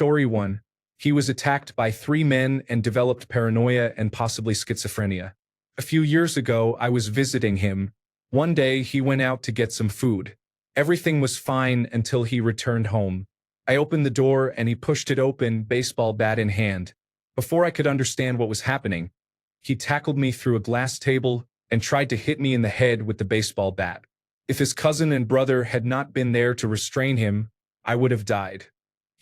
Story 1. He was attacked by 3 men and developed paranoia and possibly schizophrenia. A few years ago, I was visiting him. One day, he went out to get some food. Everything was fine until he returned home. I opened the door and he pushed it open, baseball bat in hand. Before I could understand what was happening, he tackled me through a glass table and tried to hit me in the head with the baseball bat. If his cousin and brother had not been there to restrain him, I would have died.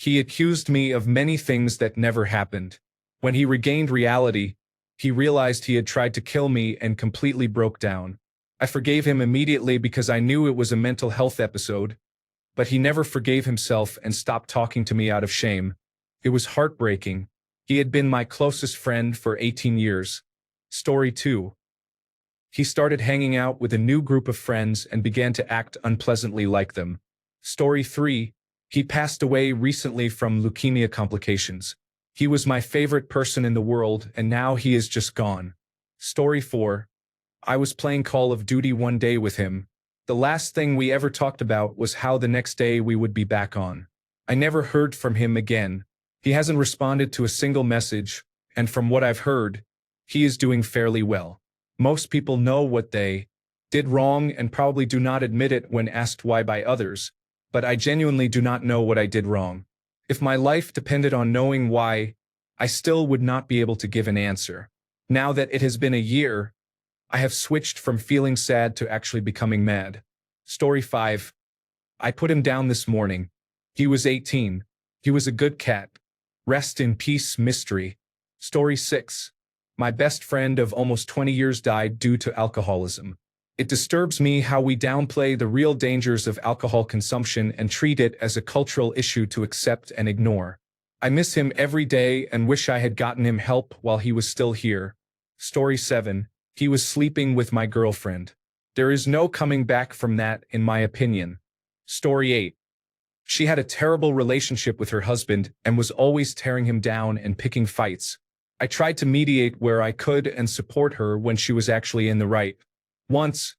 He accused me of many things that never happened. When he regained reality, he realized he had tried to kill me and completely broke down. I forgave him immediately because I knew it was a mental health episode, but he never forgave himself and stopped talking to me out of shame. It was heartbreaking. He had been my closest friend for 18 years. Story 2. He started hanging out with a new group of friends and began to act unpleasantly like them. Story 3. He passed away recently from leukemia complications. He was my favorite person in the world, and now he is just gone. Story 4. I was playing Call of Duty one day with him. The last thing we ever talked about was how the next day we would be back on. I never heard from him again. He hasn't responded to a single message, and from what I've heard, he is doing fairly well. Most people know what they did wrong and probably do not admit it when asked why by others, but I genuinely do not know what I did wrong. If my life depended on knowing why, I still would not be able to give an answer. Now that it has been a year, I have switched from feeling sad to actually becoming mad. Story 5. I put him down this morning. He was 18. He was a good cat. Rest in peace, mystery. Story 6. My best friend of almost 20 years died due to alcoholism. It disturbs me how we downplay the real dangers of alcohol consumption and treat it as a cultural issue to accept and ignore. I miss him every day and wish I had gotten him help while he was still here. Story 7. He was sleeping with my girlfriend. There is no coming back from that, in my opinion. Story 8. She had a terrible relationship with her husband and was always tearing him down and picking fights. I tried to mediate where I could and support her when she was actually in the right. Once,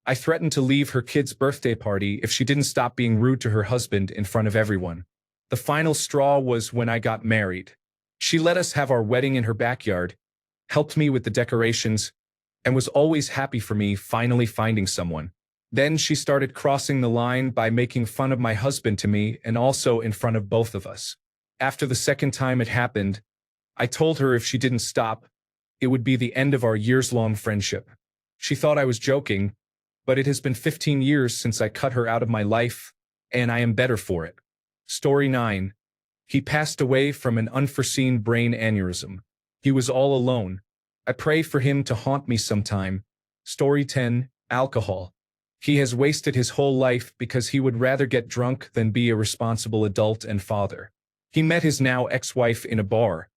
I threatened to leave her kid's birthday party if she didn't stop being rude to her husband in front of everyone. The final straw was when I got married. She let us have our wedding in her backyard, helped me with the decorations, and was always happy for me finally finding someone. Then she started crossing the line by making fun of my husband to me and also in front of both of us. After the second time it happened, I told her if she didn't stop, it would be the end of our years-long friendship. She thought I was joking, but it has been 15 years since I cut her out of my life, and I am better for it. Story 9. He passed away from an unforeseen brain aneurysm. He was all alone. I pray for him to haunt me sometime. Story 10. Alcohol. He has wasted his whole life because he would rather get drunk than be a responsible adult and father. He met his now ex-wife in a bar.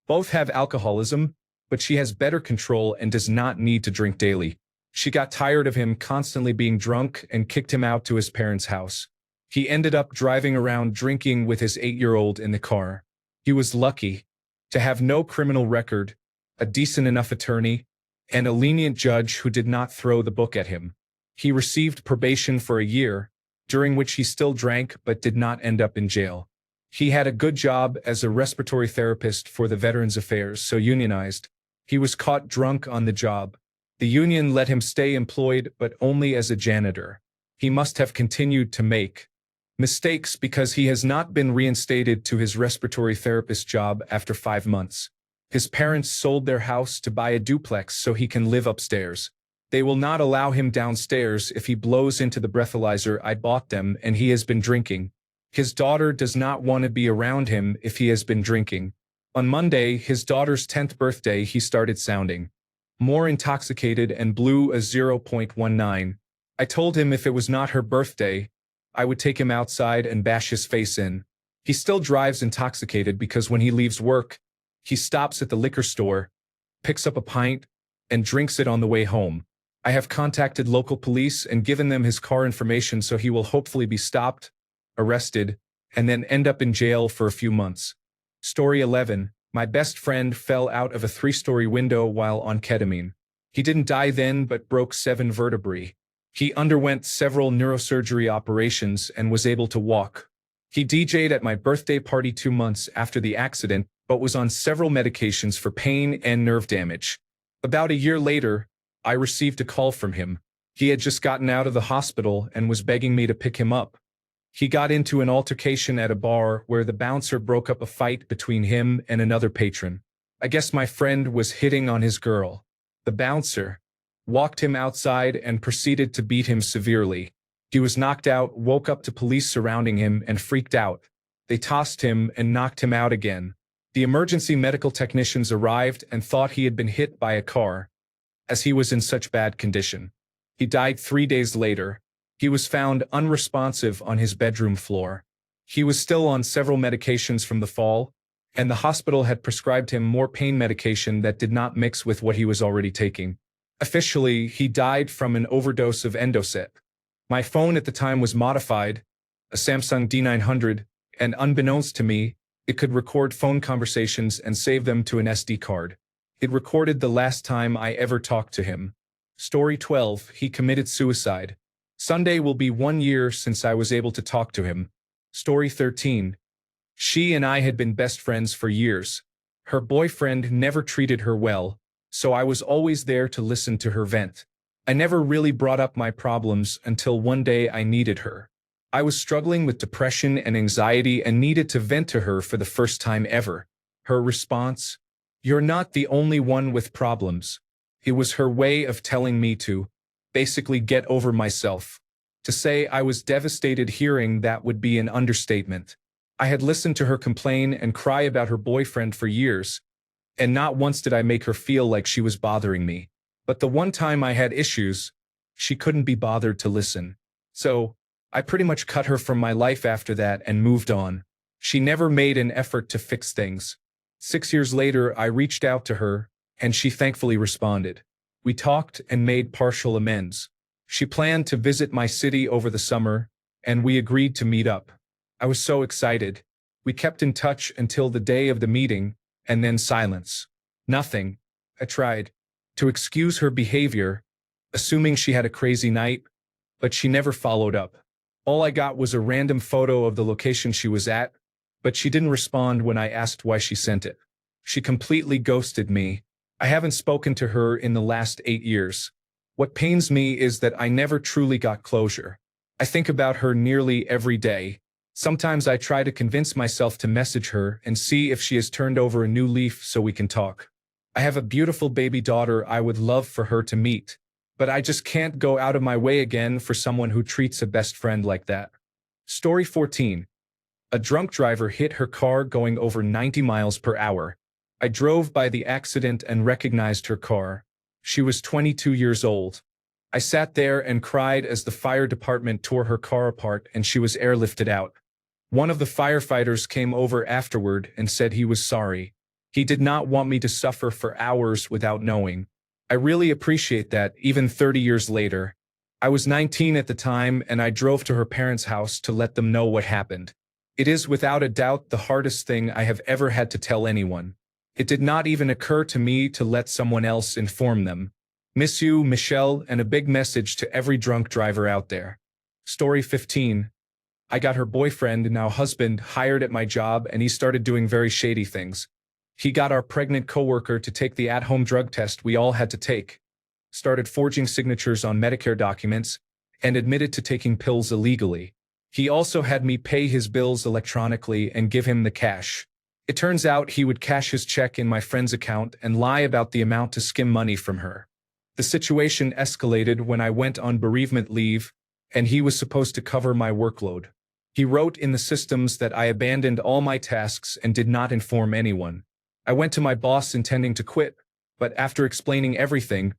Both have alcoholism, but she has better control and does not need to drink daily. She got tired of him constantly being drunk and kicked him out to his parents' house. He ended up driving around drinking with his 8-year-old in the car. He was lucky to have no criminal record, a decent enough attorney, and a lenient judge who did not throw the book at him. He received probation for a year, during which he still drank but did not end up in jail. He had a good job as a respiratory therapist for the Veterans Affairs, so unionized. He was caught drunk on the job. The union let him stay employed, but only as a janitor. He must have continued to make mistakes because he has not been reinstated to his respiratory therapist job after 5 months. His parents sold their house to buy a duplex so he can live upstairs. They will not allow him downstairs if he blows into the breathalyzer I bought them, and he has been drinking. His daughter does not want to be around him if he has been drinking. On Monday, his daughter's 10th birthday, he started sounding more intoxicated and blew a 0.19. I told him if it was not her birthday, I would take him outside and bash his face in. He still drives intoxicated because when he leaves work, he stops at the liquor store, picks up a pint, and drinks it on the way home. I have contacted local police and given them his car information so he will hopefully be stopped, arrested, and then end up in jail for a few months. Story 11. My best friend fell out of a 3-story window while on ketamine. He didn't die then but broke 7 vertebrae. He underwent several neurosurgery operations and was able to walk. He DJ'd at my birthday party 2 months after the accident, but was on several medications for pain and nerve damage. About a year later, I received a call from him. He had just gotten out of the hospital and was begging me to pick him up. He got into an altercation at a bar where the bouncer broke up a fight between him and another patron. I guess my friend was hitting on his girl. The bouncer walked him outside and proceeded to beat him severely. He was knocked out, woke up to police surrounding him, and freaked out. They tossed him and knocked him out again. The emergency medical technicians arrived and thought he had been hit by a car, as he was in such bad condition. He died 3 days later. He was found unresponsive on his bedroom floor. He was still on several medications from the fall, and the hospital had prescribed him more pain medication that did not mix with what he was already taking. Officially, he died from an overdose of Endocet. My phone at the time was modified, a Samsung D900, and unbeknownst to me, it could record phone conversations and save them to an SD card. It recorded the last time I ever talked to him. Story 12, he committed suicide. Sunday will be 1 year since I was able to talk to him. Story 13, she and I had been best friends for years. Her boyfriend never treated her well, so I was always there to listen to her vent. I never really brought up my problems until one day I needed her. I was struggling with depression and anxiety and needed to vent to her for the first time ever. Her response? You're not the only one with problems. It was her way of telling me to, basically, get over myself. To say I was devastated hearing that would be an understatement. I had listened to her complain and cry about her boyfriend for years, and not once did I make her feel like she was bothering me. But the one time I had issues, she couldn't be bothered to listen. So, I pretty much cut her from my life after that and moved on. She never made an effort to fix things. 6 years later, I reached out to her, and she thankfully responded. We talked and made partial amends. She planned to visit my city over the summer, and we agreed to meet up. I was so excited. We kept in touch until the day of the meeting, and then silence. Nothing. I tried to excuse her behavior, assuming she had a crazy night, but she never followed up. All I got was a random photo of the location she was at, but she didn't respond when I asked why she sent it. She completely ghosted me. I haven't spoken to her in the last 8 years. What pains me is that I never truly got closure. I think about her nearly every day. Sometimes I try to convince myself to message her and see if she has turned over a new leaf so we can talk. I have a beautiful baby daughter I would love for her to meet, but I just can't go out of my way again for someone who treats a best friend like that. Story 14. A drunk driver hit her car going over 90 miles per hour. I drove by the accident and recognized her car. She was 22 years old. I sat there and cried as the fire department tore her car apart and she was airlifted out. One of the firefighters came over afterward and said he was sorry. He did not want me to suffer for hours without knowing. I really appreciate that, even 30 years later. I was 19 at the time and I drove to her parents' house to let them know what happened. It is without a doubt the hardest thing I have ever had to tell anyone. It did not even occur to me to let someone else inform them. Miss you, Michelle, and a big message to every drunk driver out there. Story 15. I got her boyfriend, now husband, hired at my job and he started doing very shady things. He got our pregnant coworker to take the at-home drug test we all had to take, started forging signatures on Medicare documents, and admitted to taking pills illegally. He also had me pay his bills electronically and give him the cash. It turns out he would cash his check in my friend's account and lie about the amount to skim money from her. The situation escalated when I went on bereavement leave, and he was supposed to cover my workload. He wrote in the systems that I abandoned all my tasks and did not inform anyone. I went to my boss intending to quit, but after explaining everything,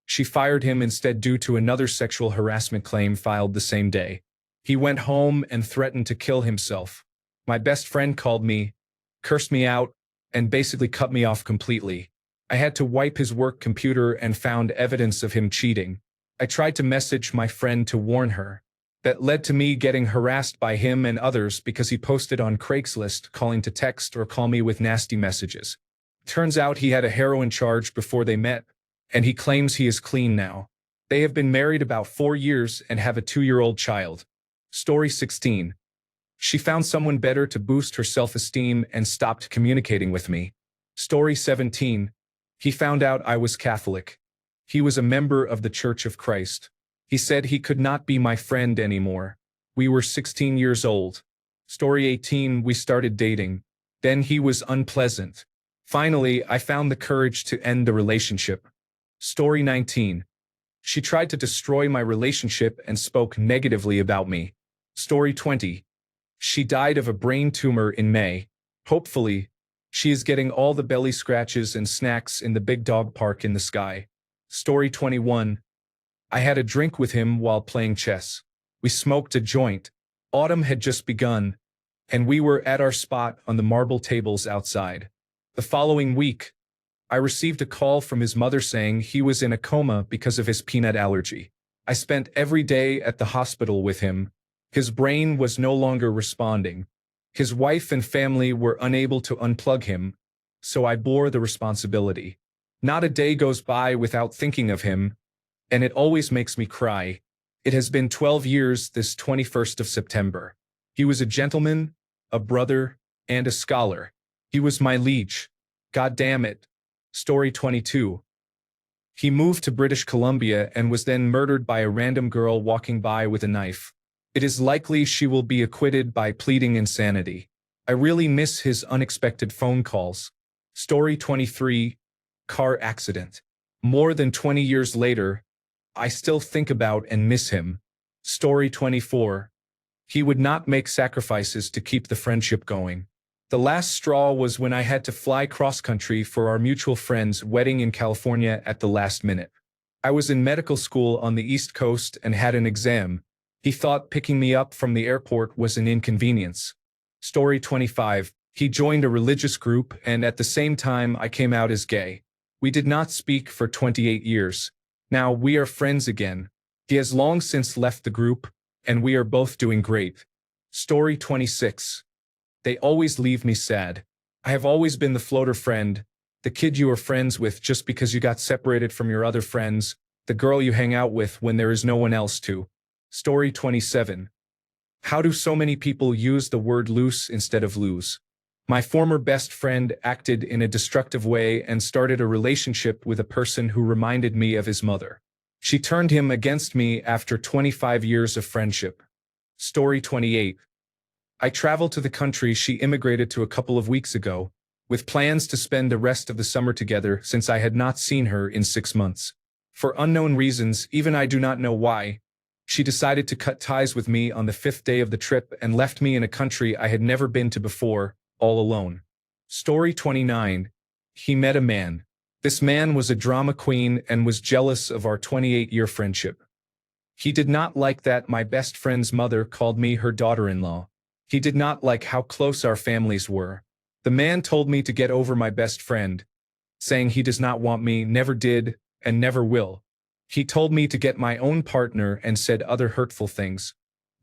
she fired him instead due to another sexual harassment claim filed the same day. He went home and threatened to kill himself. My best friend called me, cursed me out, and basically cut me off completely. I had to wipe his work computer and found evidence of him cheating. I tried to message my friend to warn her. That led to me getting harassed by him and others because he posted on Craigslist calling to text or call me with nasty messages. Turns out he had a heroin charge before they met, and he claims he is clean now. They have been married about 4 years and have a 2-year-old child. Story 16. She found someone better to boost her self-esteem and stopped communicating with me. Story 17. He found out I was Catholic. He was a member of the Church of Christ. He said he could not be my friend anymore. We were 16 years old. Story 18. We started dating. Then he was unpleasant. Finally, I found the courage to end the relationship. Story 19. She tried to destroy my relationship and spoke negatively about me. Story 20. She died of a brain tumor in May. Hopefully, she is getting all the belly scratches and snacks in the big dog park in the sky. Story 21. I had a drink with him while playing chess. We smoked a joint. Autumn had just begun, and we were at our spot on the marble tables outside. The following week, I received a call from his mother saying he was in a coma because of his peanut allergy. I spent every day at the hospital with him. His brain was no longer responding. His wife and family were unable to unplug him, so I bore the responsibility. Not a day goes by without thinking of him, and it always makes me cry. It has been 12 years this 21st of September. He was a gentleman, a brother, and a scholar. He was my liege. God damn it. Story 22. He moved to British Columbia and was then murdered by a random girl walking by with a knife. It is likely she will be acquitted by pleading insanity. I really miss his unexpected phone calls. Story 23. Car accident. More than 20 years later, I still think about and miss him. Story 24. He would not make sacrifices to keep the friendship going. The last straw was when I had to fly cross-country for our mutual friend's wedding in California at the last minute. I was in medical school on the East Coast and had an exam. He thought picking me up from the airport was an inconvenience. Story 25. He joined a religious group, and at the same time I came out as gay. We did not speak for 28 years. Now we are friends again. He has long since left the group, and we are both doing great. Story 26. They always leave me sad. I have always been the floater friend, the kid you are friends with just because you got separated from your other friends, the girl you hang out with when there is no one else to. Story 27. How do so many people use the word loose instead of lose? My former best friend acted in a destructive way and started a relationship with a person who reminded me of his mother. She turned him against me after 25 years of friendship. Story 28. I traveled to the country she immigrated to a couple of weeks ago, with plans to spend the rest of the summer together since I had not seen her in 6 months. For unknown reasons, even I do not know why, she decided to cut ties with me on the 5th day of the trip and left me in a country I had never been to before, all alone. Story 29. He met a man. This man was a drama queen and was jealous of our 28-year friendship. He did not like that my best friend's mother called me her daughter-in-law. He did not like how close our families were. The man told me to get over my best friend, saying he does not want me, never did, and never will. He told me to get my own partner and said other hurtful things.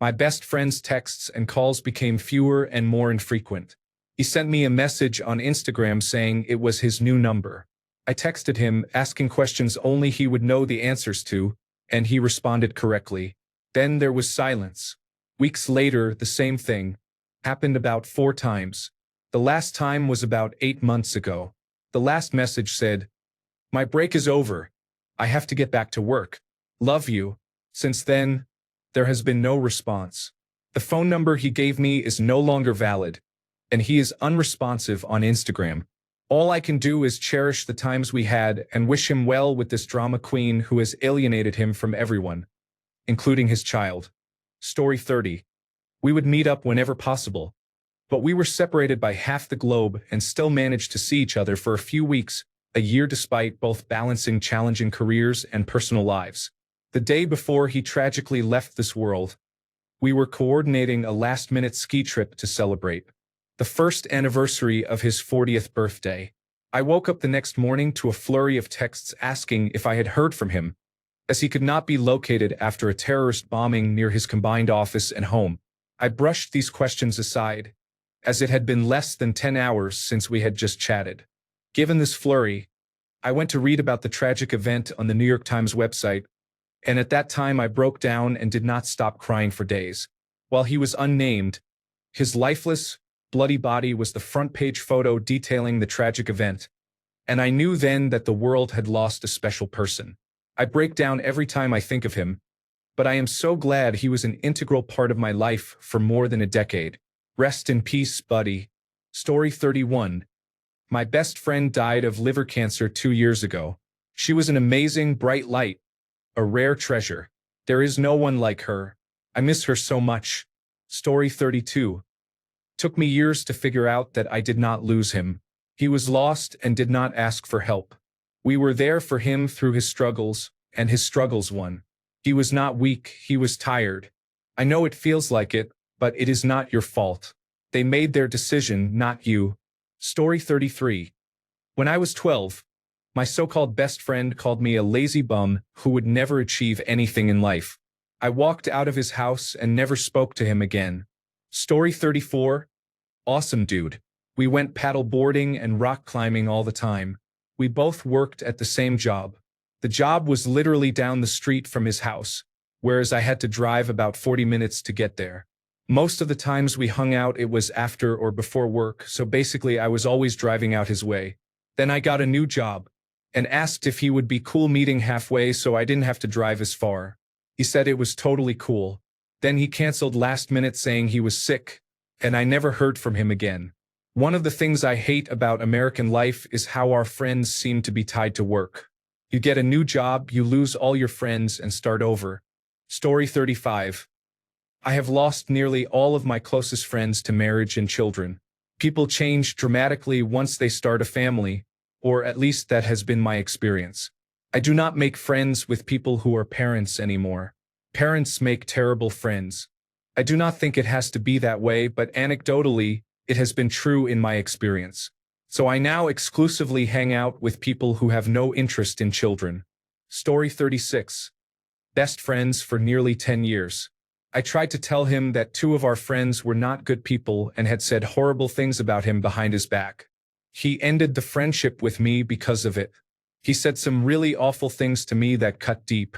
My best friend's texts and calls became fewer and more infrequent. He sent me a message on Instagram saying it was his new number. I texted him, asking questions only he would know the answers to, and he responded correctly. Then there was silence. Weeks later, the same thing happened about 4 times. The last time was about 8 months ago. The last message said, "My break is over. I have to get back to work. Love you." Since then, there has been no response. The phone number he gave me is no longer valid, and he is unresponsive on Instagram. All I can do is cherish the times we had and wish him well with this drama queen who has alienated him from everyone, including his child. Story 30. We would meet up whenever possible, but we were separated by half the globe and still managed to see each other for a few weeks, a year despite both balancing challenging careers and personal lives. The day before he tragically left this world, we were coordinating a last-minute ski trip to celebrate the first anniversary of his 40th birthday. I woke up the next morning to a flurry of texts asking if I had heard from him, as he could not be located after a terrorist bombing near his combined office and home. I brushed these questions aside, as it had been less than 10 hours since we had just chatted. Given this flurry, I went to read about the tragic event on the New York Times website, and at that time I broke down and did not stop crying for days. While he was unnamed, His lifeless, bloody body was the front-page photo detailing the tragic event, and I knew then that the world had lost a special person. I break down every time I think of him, but I am so glad he was an integral part of my life for more than a decade. Rest in peace, buddy. Story 31. My best friend died of liver cancer 2 years ago. She was an amazing, bright light, a rare treasure. There is no one like her. I miss her so much. Story 32. Took me years to figure out that I did not lose him. He was lost and did not ask for help. We were there for him through his struggles, and his struggles won. He was not weak, he was tired. I know it feels like it, but it is not your fault. They made their decision, not you. Story 33. When I was 12, my so-called best friend called me a lazy bum who would never achieve anything in life. I walked out of his house and never spoke to him again. Story 34. Awesome dude. We went paddle boarding and rock climbing all the time. We both worked at the same job. The job was literally down the street from his house, whereas I had to drive about 40 minutes to get there. Most of the times we hung out it was after or before work, so basically I was always driving out his way. Then I got a new job, and asked if he would be cool meeting halfway so I didn't have to drive as far. He said it was totally cool. Then he canceled last minute saying he was sick, and I never heard from him again. One of the things I hate about American life is how our friends seem to be tied to work. You get a new job, you lose all your friends and start over. Story 35. I have lost nearly all of my closest friends to marriage and children. People change dramatically once they start a family, or at least that has been my experience. I do not make friends with people who are parents anymore. Parents make terrible friends. I do not think it has to be that way, but anecdotally, it has been true in my experience. So I now exclusively hang out with people who have no interest in children. Story 36. Best friends for nearly 10 years. I tried to tell him that 2 of our friends were not good people and had said horrible things about him behind his back. He ended the friendship with me because of it. He said some really awful things to me that cut deep.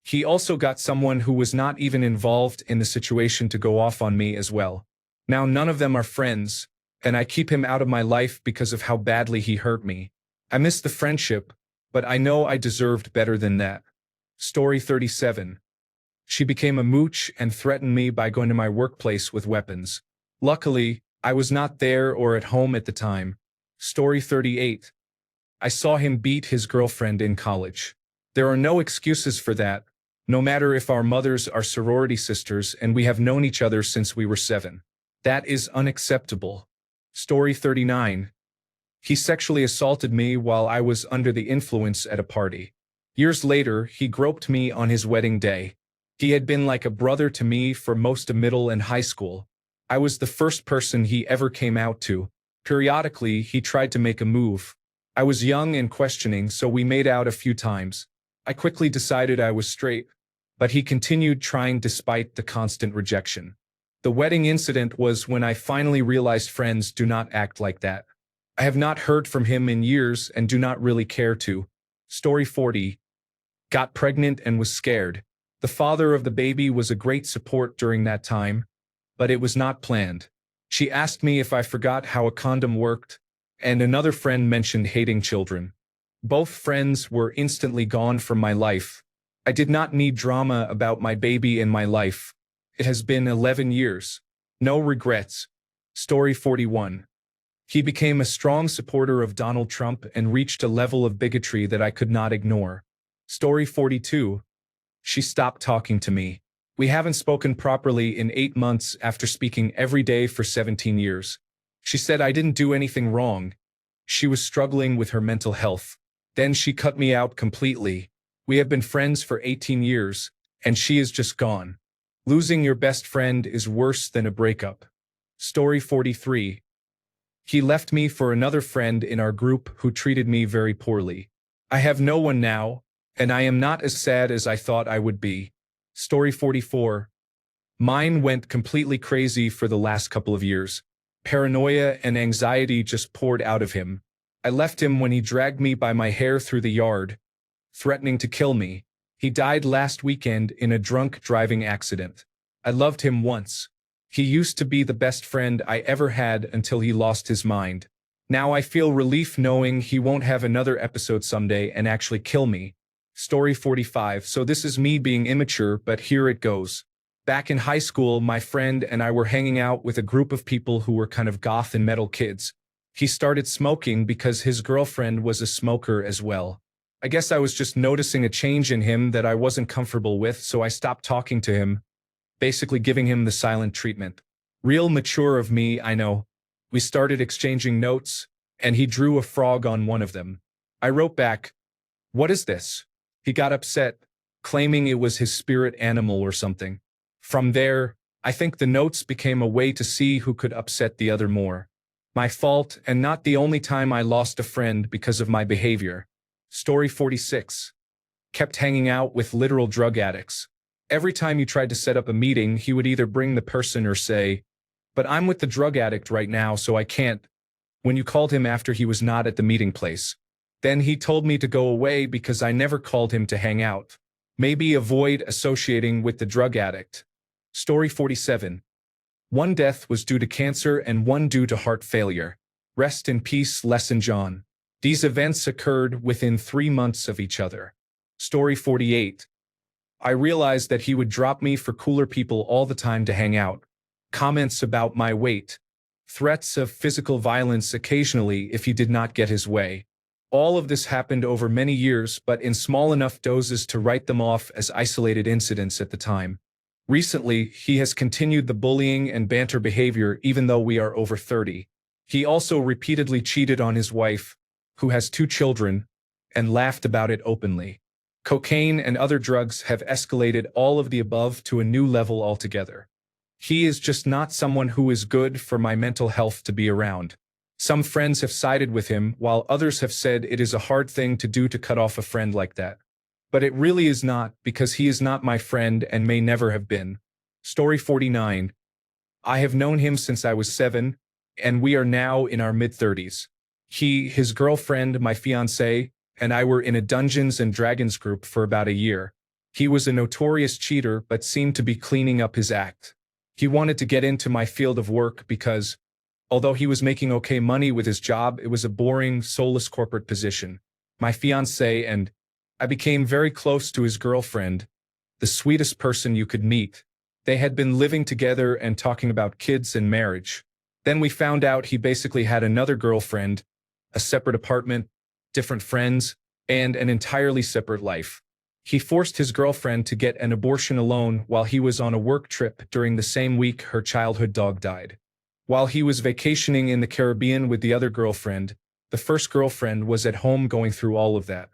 He also got someone who was not even involved in the situation to go off on me as well. Now none of them are friends, and I keep him out of my life because of how badly he hurt me. I miss the friendship, but I know I deserved better than that. Story 37. She became a mooch and threatened me by going to my workplace with weapons. Luckily, I was not there or at home at the time. Story 38. I saw him beat his girlfriend in college. There are no excuses for that, no matter if our mothers are sorority sisters and we have known each other since we were 7. That is unacceptable. Story 39. He sexually assaulted me while I was under the influence at a party. Years later, he groped me on his wedding day. He had been like a brother to me for most of middle and high school. I was the first person he ever came out to. Periodically, he tried to make a move. I was young and questioning, so we made out a few times. I quickly decided I was straight, but he continued trying despite the constant rejection. The wedding incident was when I finally realized friends do not act like that. I have not heard from him in years and do not really care to. Story 40. Got pregnant and was scared. The father of the baby was a great support during that time, but it was not planned. She asked me if I forgot how a condom worked, and another friend mentioned hating children. Both friends were instantly gone from my life. I did not need drama about my baby in my life. It has been 11 years. No regrets. Story 41. He became a strong supporter of Donald Trump and reached a level of bigotry that I could not ignore. Story 42. She stopped talking to me. We haven't spoken properly in 8 months after speaking every day for 17 years. She said I didn't do anything wrong. She was struggling with her mental health. Then she cut me out completely. We have been friends for 18 years, and she is just gone. Losing your best friend is worse than a breakup. Story 43. He left me for another friend in our group who treated me very poorly. I have no one now, and I am not as sad as I thought I would be. Story 44. Mine went completely crazy for the last couple of years. Paranoia and anxiety just poured out of him. I left him when he dragged me by my hair through the yard, threatening to kill me. He died last weekend in a drunk driving accident. I loved him once. He used to be the best friend I ever had until he lost his mind. Now I feel relief knowing he won't have another episode someday and actually kill me. Story 45. So this is me being immature, but here it goes. Back in high school, my friend and I were hanging out with a group of people who were kind of goth and metal kids. He started smoking because his girlfriend was a smoker as well. I guess I was just noticing a change in him that I wasn't comfortable with, so I stopped talking to him, basically giving him the silent treatment. Real mature of me, I know. We started exchanging notes, and he drew a frog on one of them. I wrote back, "What is this?" He got upset, claiming it was his spirit animal or something. From there, I think the notes became a way to see who could upset the other more. My fault, and not the only time I lost a friend because of my behavior. Story 46. Kept hanging out with literal drug addicts. Every time you tried to set up a meeting, he would either bring the person or say, "But I'm with the drug addict right now, so I can't," when you called him after he was not at the meeting place. Then he told me to go away because I never called him to hang out. Maybe avoid associating with the drug addict. Story 47. One death was due to cancer and one due to heart failure. Rest in peace, Lesson John. These events occurred within 3 months of each other. Story 48. I realized that he would drop me for cooler people all the time to hang out. Comments about my weight. Threats of physical violence occasionally if he did not get his way. All of this happened over many years, but in small enough doses to write them off as isolated incidents at the time. Recently, he has continued the bullying and banter behavior even though we are over 30. He also repeatedly cheated on his wife, who has 2 children, and laughed about it openly. Cocaine and other drugs have escalated all of the above to a new level altogether. He is just not someone who is good for my mental health to be around. Some friends have sided with him, while others have said it is a hard thing to do to cut off a friend like that. But it really is not, because he is not my friend and may never have been. Story 49. I have known him since I was 7, and we are now in our mid-30s. He, his girlfriend, my fiancée, and I were in a Dungeons and Dragons group for about a year. He was a notorious cheater but seemed to be cleaning up his act. He wanted to get into my field of work because, although he was making okay money with his job, it was a boring, soulless corporate position. My fiancée and I became very close to his girlfriend, the sweetest person you could meet. They had been living together and talking about kids and marriage. Then we found out he basically had another girlfriend, a separate apartment, different friends, and an entirely separate life. He forced his girlfriend to get an abortion alone while he was on a work trip during the same week her childhood dog died. While he was vacationing in the Caribbean with the other girlfriend, the first girlfriend was at home going through all of that.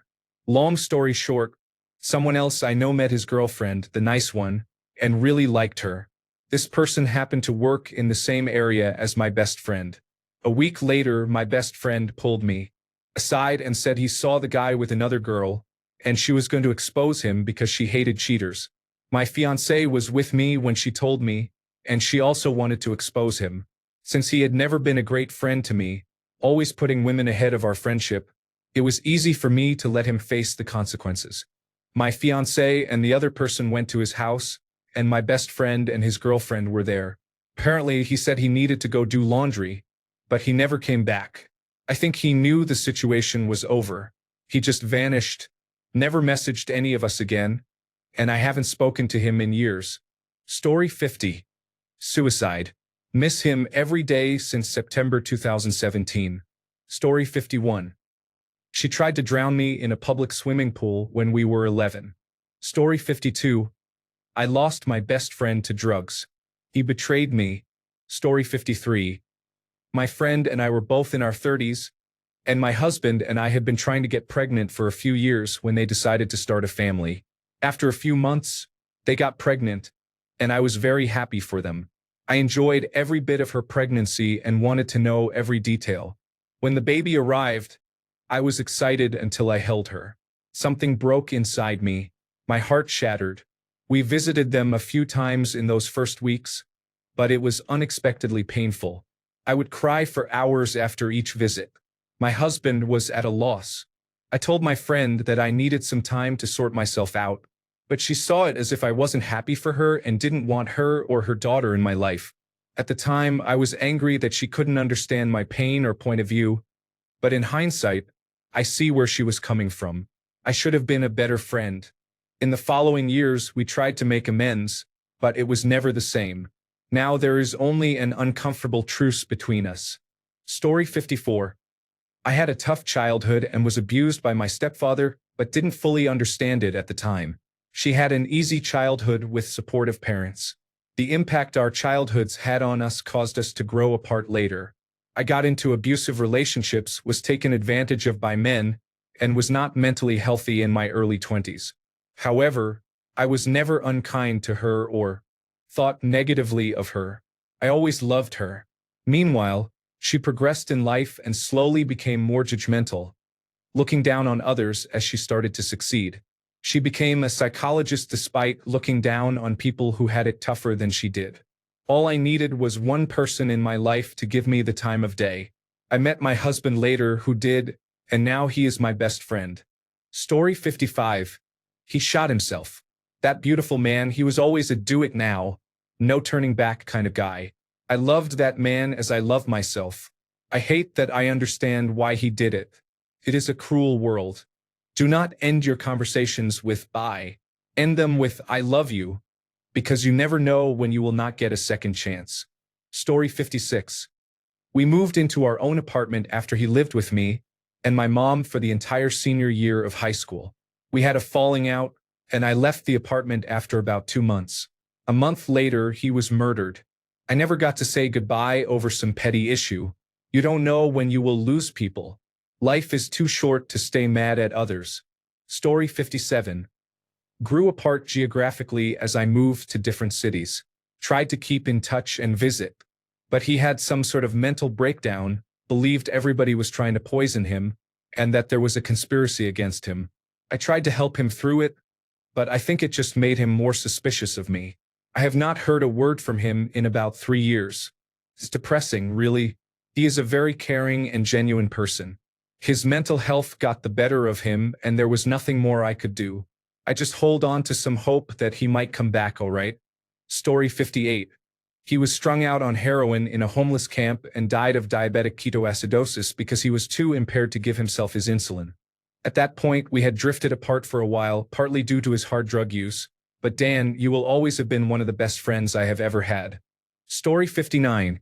Long story short, someone else I know met his girlfriend, the nice one, and really liked her. This person happened to work in the same area as my best friend. A week later, my best friend pulled me aside and said he saw the guy with another girl, and she was going to expose him because she hated cheaters. My fiancée was with me when she told me, and she also wanted to expose him. Since he had never been a great friend to me, always putting women ahead of our friendship, it was easy for me to let him face the consequences. My fiancé and the other person went to his house, and my best friend and his girlfriend were there. Apparently, he said he needed to go do laundry, but he never came back. I think he knew the situation was over. He just vanished, never messaged any of us again, and I haven't spoken to him in years. Story 50. Suicide. Miss him every day since September 2017. Story 51. She tried to drown me in a public swimming pool when we were 11. Story 52. I lost my best friend to drugs. He betrayed me. Story 53. My friend and I were both in our 30s, and my husband and I had been trying to get pregnant for a few years when they decided to start a family. After a few months, they got pregnant, and I was very happy for them. I enjoyed every bit of her pregnancy and wanted to know every detail. When the baby arrived, I was excited until I held her. Something broke inside me. My heart shattered. We visited them a few times in those first weeks, but it was unexpectedly painful. I would cry for hours after each visit. My husband was at a loss. I told my friend that I needed some time to sort myself out, but she saw it as if I wasn't happy for her and didn't want her or her daughter in my life. At the time, I was angry that she couldn't understand my pain or point of view, but in hindsight, I see where she was coming from. I should have been a better friend. In the following years, we tried to make amends, but it was never the same. Now there is only an uncomfortable truce between us. Story 54. I had a tough childhood and was abused by my stepfather, but didn't fully understand it at the time. She had an easy childhood with supportive parents. The impact our childhoods had on us caused us to grow apart later. I got into abusive relationships, was taken advantage of by men, and was not mentally healthy in my early 20s. However, I was never unkind to her or thought negatively of her. I always loved her. Meanwhile, she progressed in life and slowly became more judgmental, looking down on others as she started to succeed. She became a psychologist despite looking down on people who had it tougher than she did. All I needed was one person in my life to give me the time of day. I met my husband later who did, and now he is my best friend. Story 55. He shot himself. That beautiful man, he was always a do-it-now, no turning back kind of guy. I loved that man as I love myself. I hate that I understand why he did it. It is a cruel world. Do not end your conversations with bye. End them with I love you, because you never know when you will not get a second chance. Story 56. We moved into our own apartment after he lived with me and my mom for the entire senior year of high school. We had a falling out, and I left the apartment after about 2 months. A month later, he was murdered. I never got to say goodbye over some petty issue. You don't know when you will lose people. Life is too short to stay mad at others. Story 57. Grew apart geographically as I moved to different cities. Tried to keep in touch and visit. But he had some sort of mental breakdown, believed everybody was trying to poison him, and that there was a conspiracy against him. I tried to help him through it, but I think it just made him more suspicious of me. I have not heard a word from him in about 3 years. It's depressing, really. He is a very caring and genuine person. His mental health got the better of him, and there was nothing more I could do. I just hold on to some hope that he might come back all right. Story 58. He was strung out on heroin in a homeless camp and died of diabetic ketoacidosis because he was too impaired to give himself his insulin. At that point, we had drifted apart for a while, partly due to his hard drug use. But Dan, you will always have been one of the best friends I have ever had. Story 59.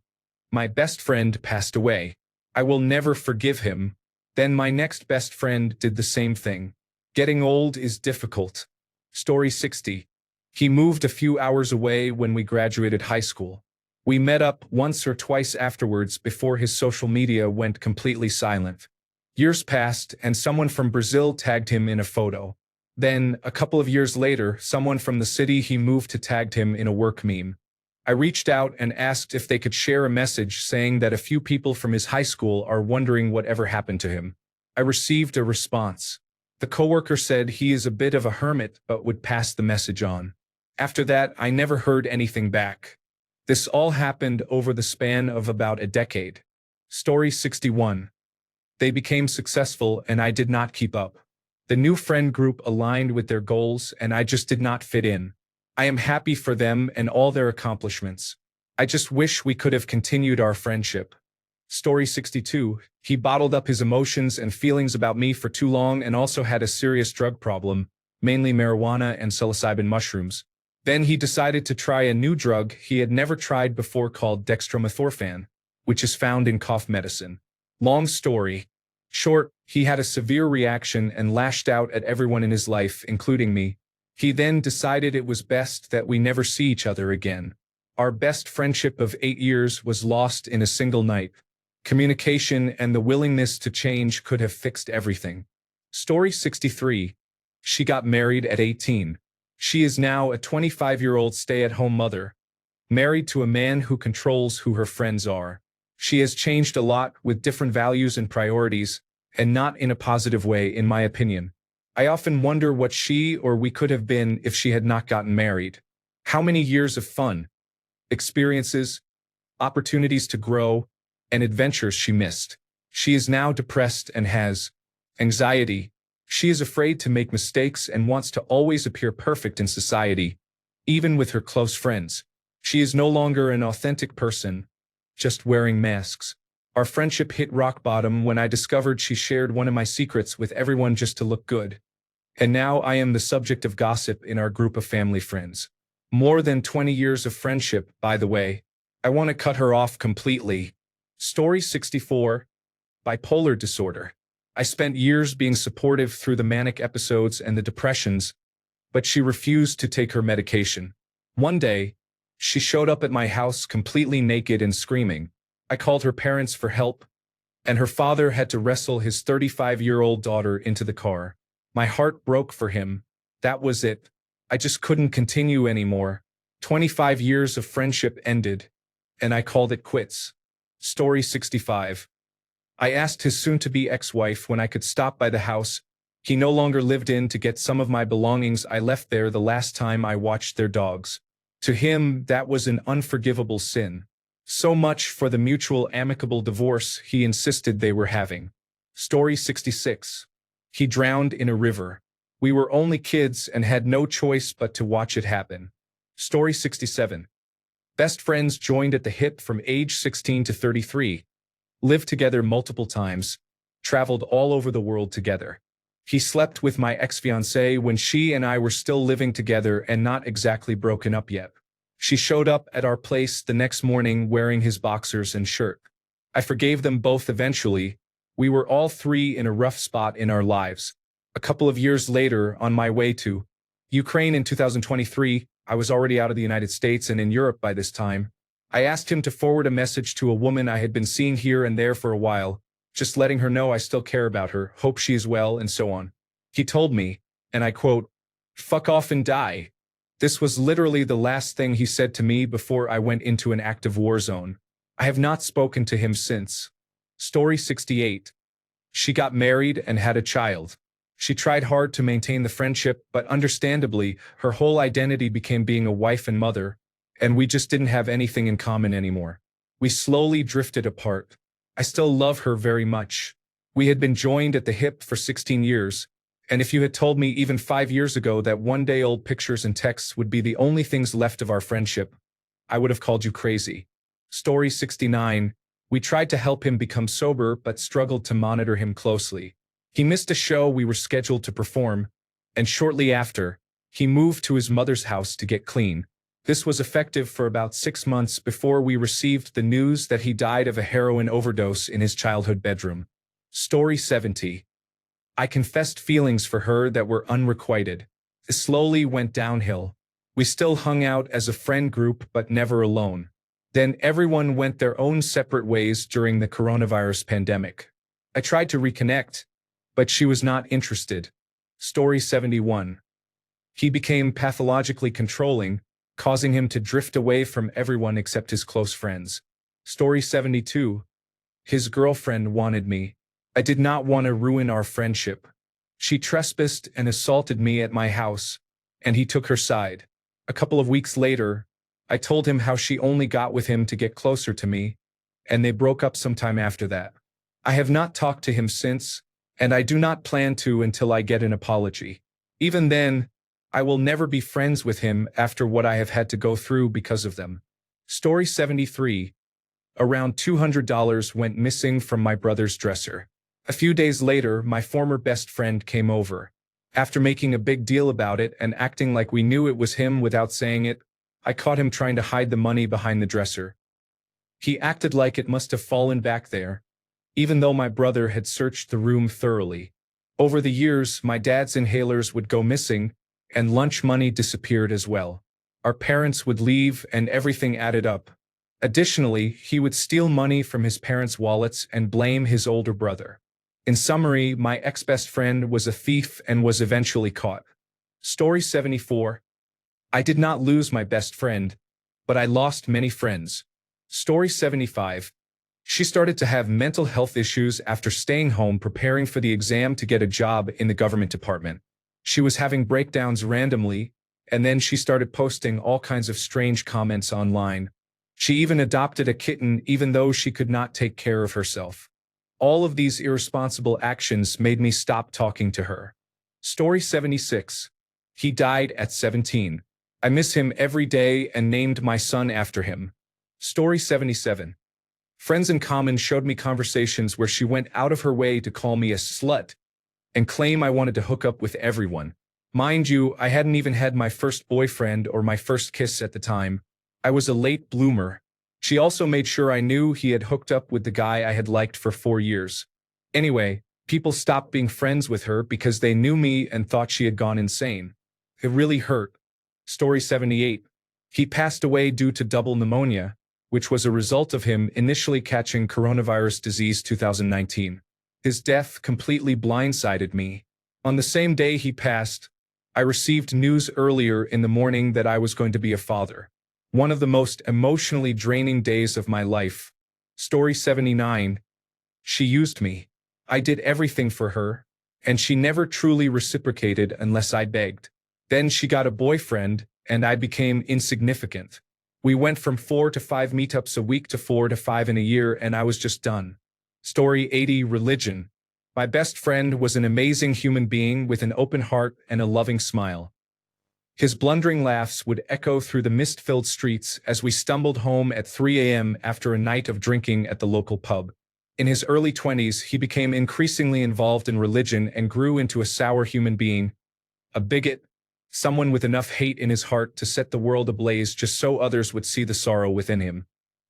My best friend passed away. I will never forgive him. Then my next best friend did the same thing. Getting old is difficult. Story 60. He moved a few hours away when we graduated high school. We met up once or twice afterwards before his social media went completely silent. Years passed, and someone from Brazil tagged him in a photo. Then, a couple of years later, someone from the city he moved to tagged him in a work meme. I reached out and asked if they could share a message saying that a few people from his high school are wondering whatever happened to him. I received a response. The coworker said he is a bit of a hermit but would pass the message on. After that, I never heard anything back. This all happened over the span of about a decade. Story 61. They became successful and I did not keep up. The new friend group aligned with their goals and I just did not fit in. I am happy for them and all their accomplishments. I just wish we could have continued our friendship. Story 62. He bottled up his emotions and feelings about me for too long and also had a serious drug problem, mainly marijuana and psilocybin mushrooms. Then he decided to try a new drug he had never tried before called dextromethorphan, which is found in cough medicine. Long story short, he had a severe reaction and lashed out at everyone in his life, including me. He then decided it was best that we never see each other again. Our best friendship of 8 years was lost in a single night. Communication and the willingness to change could have fixed everything. Story 63. She got married at 18. She is now a 25-year-old stay-at-home mother, married to a man who controls who her friends are. She has changed a lot with different values and priorities, and not in a positive way, in my opinion. I often wonder what she or we could have been if she had not gotten married. How many years of fun, experiences, opportunities to grow, and adventures she missed. She is now depressed and has anxiety. She is afraid to make mistakes and wants to always appear perfect in society, even with her close friends. She is no longer an authentic person, just wearing masks. Our friendship hit rock bottom when I discovered she shared one of my secrets with everyone just to look good. And now I am the subject of gossip in our group of family friends. More than 20 years of friendship, by the way. I want to cut her off completely. Story 64. Bipolar disorder. I spent years being supportive through the manic episodes and the depressions, but she refused to take her medication. One day, she showed up at my house completely naked and screaming. I called her parents for help, and her father had to wrestle his 35-year-old daughter into the car. My heart broke for him. That was it. I just couldn't continue anymore. 25 years of friendship ended, and I called it quits. Story 65. I asked his soon-to-be ex-wife when I could stop by the house he no longer lived in to get some of my belongings I left there the last time I watched their dogs. To him, that was an unforgivable sin. So much for the mutual amicable divorce he insisted they were having. Story 66. He drowned in a river. We were only kids and had no choice but to watch it happen. Story 67. Best friends joined at the hip from age 16 to 33. Lived together multiple times. Traveled all over the world together. He slept with my ex-fiancée when she and I were still living together and not exactly broken up yet. She showed up at our place the next morning wearing his boxers and shirt. I forgave them both eventually. We were all three in a rough spot in our lives. A couple of years later, on my way to Ukraine in 2023, I was already out of the United States and in Europe by this time. I asked him to forward a message to a woman I had been seeing here and there for a while, just letting her know I still care about her, hope she is well, and so on. He told me, and I quote, "Fuck off and die." This was literally the last thing he said to me before I went into an active war zone. I have not spoken to him since. Story 68. She got married and had a child. She tried hard to maintain the friendship, but understandably, her whole identity became being a wife and mother, and we just didn't have anything in common anymore. We slowly drifted apart. I still love her very much. We had been joined at the hip for 16 years, and if you had told me even 5 years ago that one day old pictures and texts would be the only things left of our friendship, I would have called you crazy. Story 69. We tried to help him become sober but struggled to monitor him closely. He missed a show we were scheduled to perform, and shortly after, he moved to his mother's house to get clean. This was effective for about 6 months before we received the news that he died of a heroin overdose in his childhood bedroom. Story 70. I confessed feelings for her that were unrequited. It slowly went downhill. We still hung out as a friend group but never alone. Then everyone went their own separate ways during the coronavirus pandemic. I tried to reconnect, but she was not interested. Story 71. He became pathologically controlling, causing him to drift away from everyone except his close friends. Story 72. His girlfriend wanted me. I did not want to ruin our friendship. She trespassed and assaulted me at my house, and he took her side. A couple of weeks later, I told him how she only got with him to get closer to me, and they broke up sometime after that. I have not talked to him since, and I do not plan to until I get an apology. Even then, I will never be friends with him after what I have had to go through because of them. Story 73. Around $200 went missing from my brother's dresser. A few days later, my former best friend came over. After making a big deal about it and acting like we knew it was him without saying it, I caught him trying to hide the money behind the dresser. He acted like it must have fallen back there, even though my brother had searched the room thoroughly. Over the years, my dad's inhalers would go missing, and lunch money disappeared as well. Our parents would leave and everything added up. Additionally, he would steal money from his parents' wallets and blame his older brother. In summary, my ex-best friend was a thief and was eventually caught. Story 74. I did not lose my best friend, but I lost many friends. Story 75. She started to have mental health issues after staying home preparing for the exam to get a job in the government department. She was having breakdowns randomly, and then she started posting all kinds of strange comments online. She even adopted a kitten even though she could not take care of herself. All of these irresponsible actions made me stop talking to her. Story 76. He died at 17. I miss him every day and named my son after him. Story 77. Friends in common showed me conversations where she went out of her way to call me a slut and claim I wanted to hook up with everyone. Mind you, I hadn't even had my first boyfriend or my first kiss at the time. I was a late bloomer. She also made sure I knew he had hooked up with the guy I had liked for 4 years. Anyway, people stopped being friends with her because they knew me and thought she had gone insane. It really hurt. Story 78. He passed away due to double pneumonia, which was a result of him initially catching coronavirus disease 2019. His death completely blindsided me. On the same day he passed, I received news earlier in the morning that I was going to be a father. One of the most emotionally draining days of my life. Story 79. She used me. I did everything for her, and she never truly reciprocated unless I begged. Then she got a boyfriend, and I became insignificant. We went from 4 to 5 meetups a week to 4 to 5 in a year, and I was just done. Story 80. Religion. My best friend was an amazing human being with an open heart and a loving smile. His blundering laughs would echo through the mist-filled streets as we stumbled home at 3 a.m. after a night of drinking at the local pub. In his early 20s, he became increasingly involved in religion and grew into a sour human being, a bigot, someone with enough hate in his heart to set the world ablaze just so others would see the sorrow within him.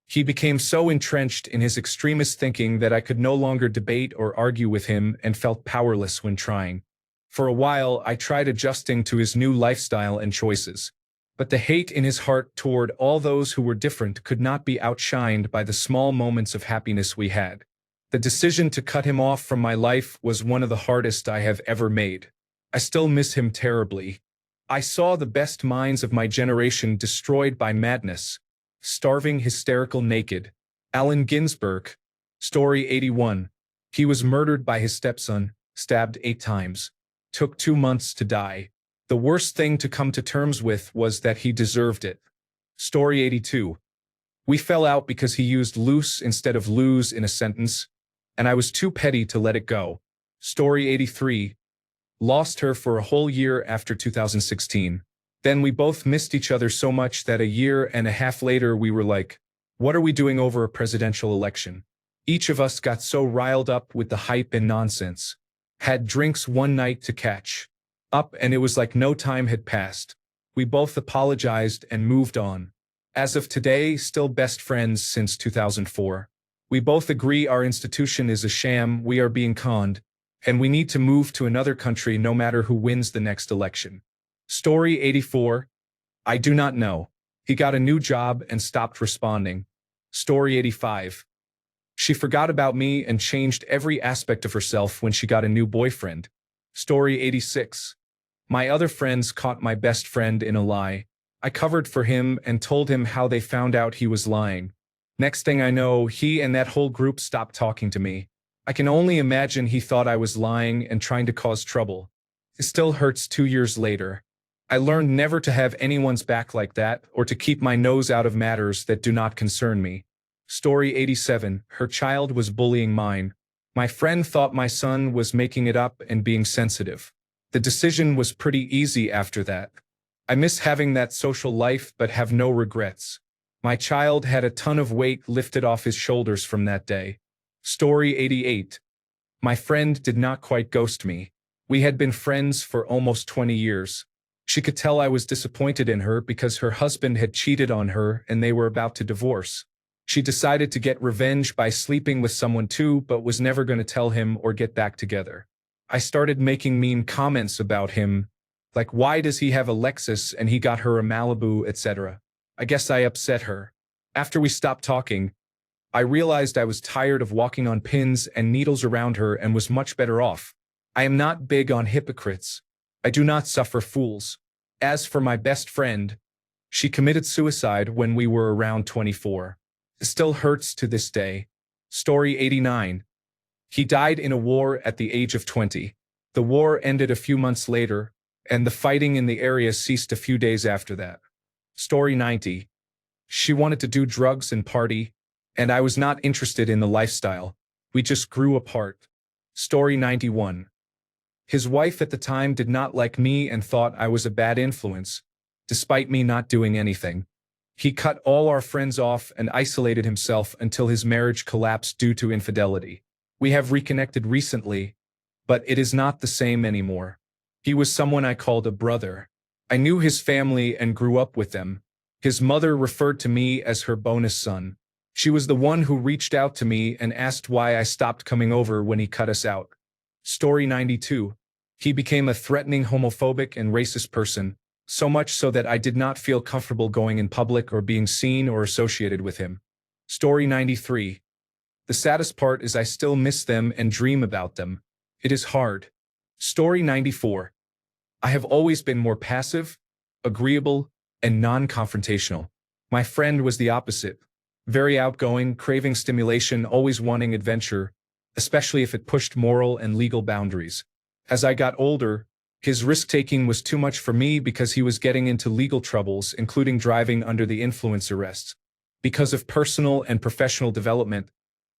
He became so entrenched in his extremist thinking that I could no longer debate or argue with him and felt powerless when trying. For a while, I tried adjusting to his new lifestyle and choices. But the hate in his heart toward all those who were different could not be outshined by the small moments of happiness we had. The decision to cut him off from my life was one of the hardest I have ever made. I still miss him terribly. I saw the best minds of my generation destroyed by madness. Starving, hysterical, naked. Allen Ginsberg. Story 81. He was murdered by his stepson, stabbed 8 times. Took 2 months to die. The worst thing to come to terms with was that he deserved it. Story 82. We fell out because he used loose instead of lose in a sentence, and I was too petty to let it go. Story 83. Lost her for a whole year after 2016. Then we both missed each other so much that a year and a half later we were like, what are we doing over a presidential election? Each of us got so riled up with the hype and nonsense. Had drinks one night to catch up, and it was like no time had passed. We both apologized and moved on. As of today, still best friends since 2004. We both agree our institution is a sham, we are being conned, and we need to move to another country no matter who wins the next election. Story 84. I do not know. He got a new job and stopped responding. Story 85. She forgot about me and changed every aspect of herself when she got a new boyfriend. Story 86. My other friends caught my best friend in a lie. I covered for him and told him how they found out he was lying. Next thing I know, he and that whole group stopped talking to me. I can only imagine he thought I was lying and trying to cause trouble. It still hurts 2 years later. I learned never to have anyone's back like that or to keep my nose out of matters that do not concern me. Story 87. Her child was bullying mine. My friend thought my son was making it up and being sensitive. The decision was pretty easy after that. I miss having that social life but have no regrets. My child had a ton of weight lifted off his shoulders from that day. Story 88. My friend did not quite ghost me. We had been friends for almost 20 years. She could tell I was disappointed in her because her husband had cheated on her and they were about to divorce. She decided to get revenge by sleeping with someone too, but was never going to tell him or get back together. I started making mean comments about him, like why does he have a Lexus and he got her a Malibu, etc. I guess I upset her. After we stopped talking, I realized I was tired of walking on pins and needles around her and was much better off. I am not big on hypocrites. I do not suffer fools. As for my best friend, she committed suicide when we were around 24. It still hurts to this day. Story 89. He died in a war at the age of 20. The war ended a few months later, and the fighting in the area ceased a few days after that. Story 90. She wanted to do drugs and party, and I was not interested in the lifestyle. We just grew apart. Story 91. His wife at the time did not like me and thought I was a bad influence. despite me not doing anything. He cut all our friends off and isolated himself until his marriage collapsed due to infidelity. We have reconnected recently, but it is not the same anymore. He was someone I called a brother. I knew his family and grew up with them. His mother referred to me as her bonus son. She was the one who reached out to me and asked why I stopped coming over when he cut us out. Story 92. He became a threatening homophobic and racist person, so much so that I did not feel comfortable going in public or being seen or associated with him. Story 93. The saddest part is I still miss them and dream about them. It is hard. Story 94. I have always been more passive, agreeable, and non-confrontational. My friend was the opposite. Very outgoing, craving stimulation, always wanting adventure, especially if it pushed moral and legal boundaries. As I got older, his risk-taking was too much for me because he was getting into legal troubles, including driving under the influence arrests. Because of personal and professional development,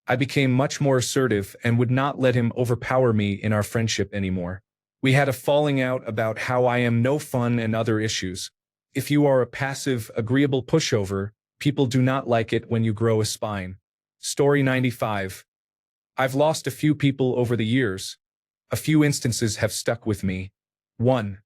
I became much more assertive and would not let him overpower me in our friendship anymore. We had a falling out about how I am no fun and other issues. If you are a passive, agreeable pushover, people do not like it when you grow a spine. Story 95. I've lost a few people over the years. A few instances have stuck with me. 1.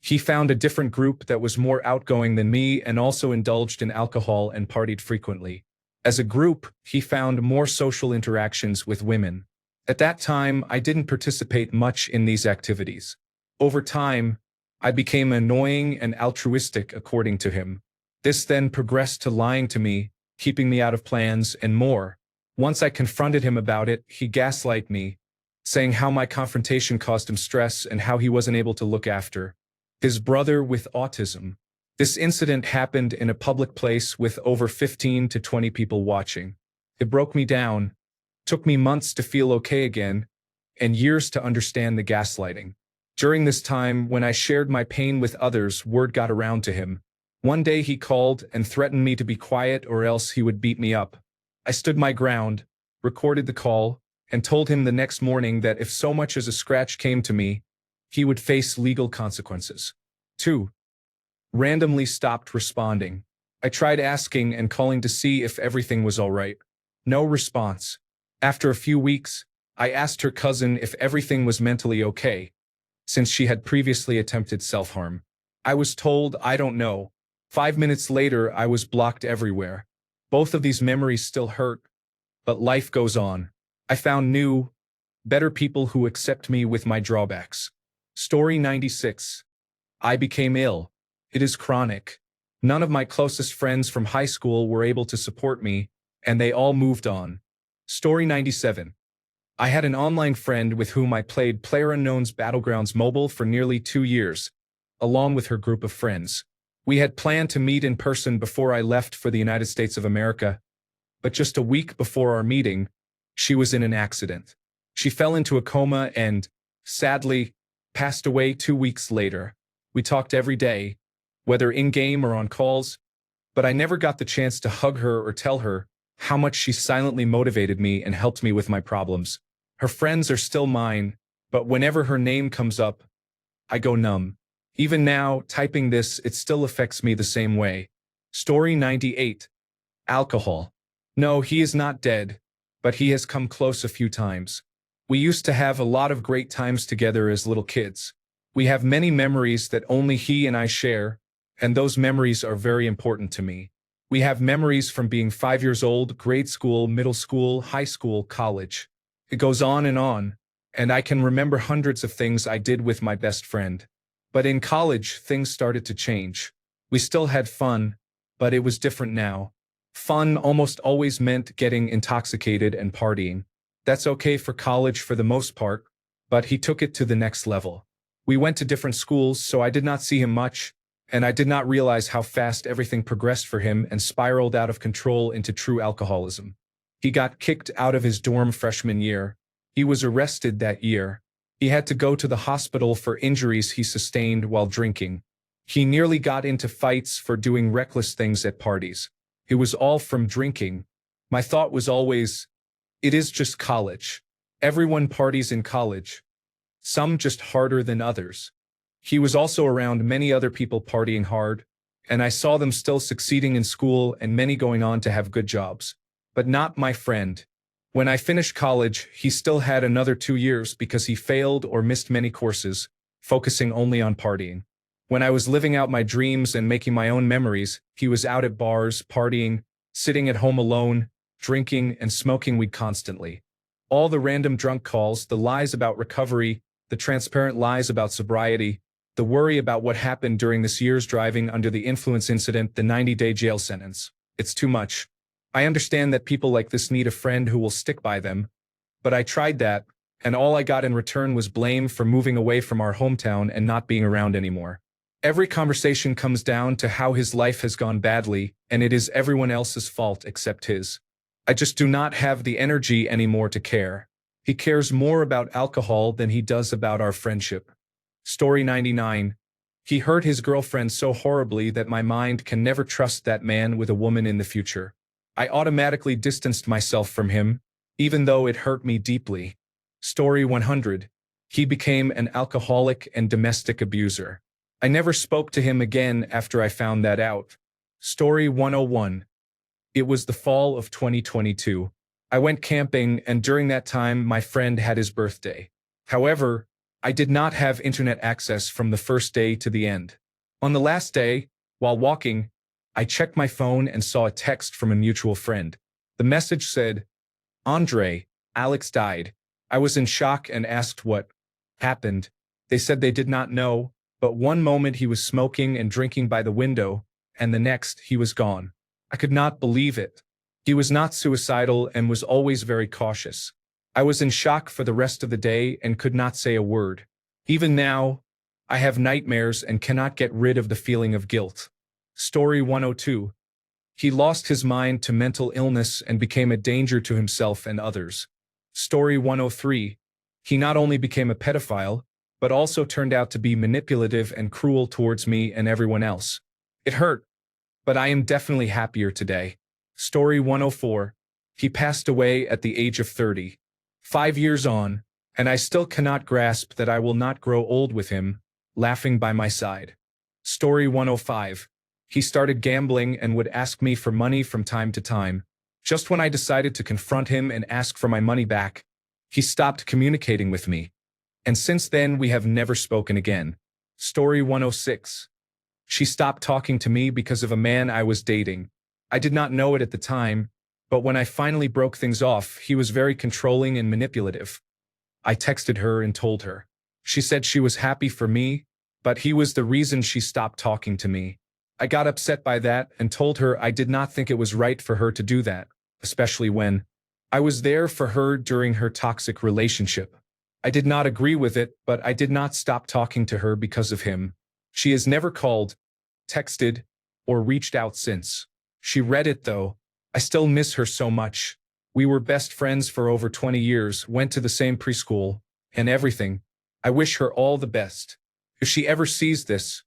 He found a different group that was more outgoing than me and also indulged in alcohol and partied frequently. As a group, he found more social interactions with women. At that time, I didn't participate much in these activities. Over time, I became annoying and altruistic according to him. This then progressed to lying to me, keeping me out of plans, and more. Once I confronted him about it, he gaslighted me, saying how my confrontation caused him stress and how he wasn't able to look after his brother with autism. This incident happened in a public place with over 15 to 20 people watching. It broke me down, took me months to feel okay again, and years to understand the gaslighting. During this time, when I shared my pain with others, word got around to him. One day he called and threatened me to be quiet or else he would beat me up. I stood my ground, recorded the call, and told him the next morning that if so much as a scratch came to me, he would face legal consequences. 2. Randomly stopped responding. I tried asking and calling to see if everything was all right. No response. After a few weeks, I asked her cousin if everything was mentally okay, since she had previously attempted self-harm. I was told, I don't know. 5 minutes later, I was blocked everywhere. Both of these memories still hurt, but life goes on. I found new, better people who accept me with my drawbacks. Story 96. I became ill. It is chronic. None of my closest friends from high school were able to support me, and they all moved on. Story 97. I had an online friend with whom I played PlayerUnknown's Battlegrounds Mobile for nearly 2 years, along with her group of friends. We had planned to meet in person before I left for the United States of America, but just a week before our meeting, she was in an accident. She fell into a coma and, sadly, passed away 2 weeks later. We talked every day, whether in-game or on calls, but I never got the chance to hug her or tell her how much she silently motivated me and helped me with my problems. Her friends are still mine, but whenever her name comes up, I go numb. Even now, typing this, it still affects me the same way. Story 98. Alcohol. No, he is not dead, but he has come close a few times. We used to have a lot of great times together as little kids. We have many memories that only he and I share, and those memories are very important to me. We have memories from being 5 years old, grade school, middle school, high school, college. It goes on, and I can remember hundreds of things I did with my best friend. But in college, things started to change. We still had fun, but it was different now. Fun almost always meant getting intoxicated and partying. That's okay for college for the most part, but he took it to the next level. We went to different schools, so I did not see him much, and I did not realize how fast everything progressed for him and spiraled out of control into true alcoholism. He got kicked out of his dorm freshman year. He was arrested that year. He had to go to the hospital for injuries he sustained while drinking. He nearly got into fights for doing reckless things at parties. It was all from drinking. My thought was always, it is just college. Everyone parties in college. Some just harder than others. He was also around many other people partying hard, and I saw them still succeeding in school and many going on to have good jobs. But not my friend. When I finished college, he still had another 2 years because he failed or missed many courses, focusing only on partying. When I was living out my dreams and making my own memories, he was out at bars, partying, sitting at home alone, drinking and smoking weed constantly. All the random drunk calls, the lies about recovery, the transparent lies about sobriety, the worry about what happened during this year's driving under the influence incident, the 90-day jail sentence. It's too much. I understand that people like this need a friend who will stick by them, but I tried that, and all I got in return was blame for moving away from our hometown and not being around anymore. Every conversation comes down to how his life has gone badly, and it is everyone else's fault except his. I just do not have the energy anymore to care. He cares more about alcohol than he does about our friendship. Story 99. He hurt his girlfriend so horribly that my mind can never trust that man with a woman in the future. I automatically distanced myself from him, even though it hurt me deeply. Story 100. He became an alcoholic and domestic abuser. I never spoke to him again after I found that out. Story 101. It was the fall of 2022. I went camping, and during that time my friend had his birthday. However, I did not have internet access from the first day to the end. On the last day, while walking, I checked my phone and saw a text from a mutual friend. The message said, "Andre, Alex died." I was in shock and asked what happened. They said they did not know, but one moment he was smoking and drinking by the window, and the next he was gone. I could not believe it. He was not suicidal and was always very cautious. I was in shock for the rest of the day and could not say a word. Even now, I have nightmares and cannot get rid of the feeling of guilt. Story 102. He lost his mind to mental illness and became a danger to himself and others. Story 103. He not only became a pedophile, but also turned out to be manipulative and cruel towards me and everyone else. It hurt, but I am definitely happier today. Story 104. He passed away at the age of 30. 5 years on, and I still cannot grasp that I will not grow old with him, laughing by my side. Story 105. He started gambling and would ask me for money from time to time. Just when I decided to confront him and ask for my money back, he stopped communicating with me. And since then we have never spoken again. Story 106. She stopped talking to me because of a man I was dating. I did not know it at the time, but when I finally broke things off, he was very controlling and manipulative. I texted her and told her. She said she was happy for me, but he was the reason she stopped talking to me. I got upset by that and told her I did not think it was right for her to do that, especially when I was there for her during her toxic relationship. I did not agree with it, but I did not stop talking to her because of him. She has never called, texted, or reached out since. She read it though. I still miss her so much. We were best friends for over 20 years, went to the same preschool, and everything. I wish her all the best. If she ever sees this,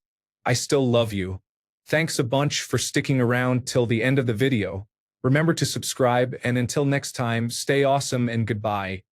I still love you. Thanks a bunch for sticking around till the end of the video. Remember to subscribe, and until next time, stay awesome and goodbye.